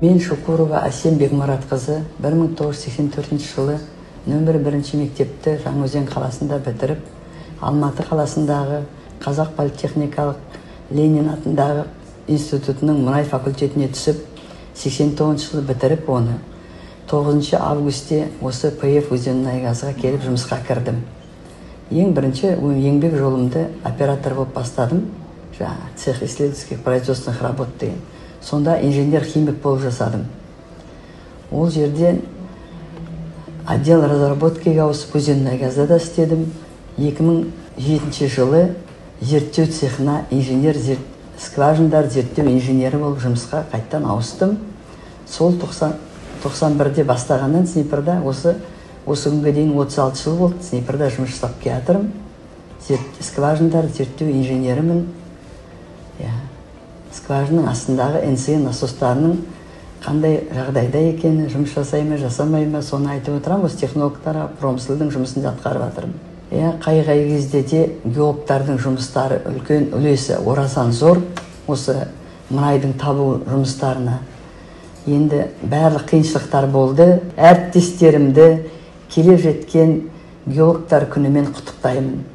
Мен Шукурова Асем Бегмаратқызы 1984 жылы нөмір 1 мектепті Жаңаөзен қаласында бітіріп, Алматы қаласындағы Қазақ политехникалық Ленин атындағы институтының мұнай факультетіне түсіп, 89 жылы бітіріп оны 9 августте осы ПФ Өзенмұнайгазға келіп жұмысқа кірдім. Ең бірінші еңбек жолымды оператор болып бастадым. Цех исследовательских производственных работ деген. Сонда инженер-химик болып жасадым. Ол жерден отдел разработкаға ауысып Өзенмұнайгазда да істедім. 2007 жылы зерттеу цехына скважиндар зерттеу инженері болып жұмысқа қайттан ауыстым. Сол 91-де бастағаннан Днепрда осы күнге дейін 36 жыл болды. Днепрда жұмыс жасап келатырмын. Скважиндар зерттеу инженерімін. Скважинның астындағы НСН насостарының қандай жағдайда екені, жұмыс жасай ма, жасамай ма, соны айтып отырамын. Осы технологтарға промыслдың жұмысын атқарып жатырмын. Қай кезде де геологтардың жұмыстары үлкен үлесі орасан зор. Осы мұнайдың табу жұмыстарына енді барлық қиыншылықтар болды. Әріптестерімді келіп жеткен геологтар күнімен құттықтаймын.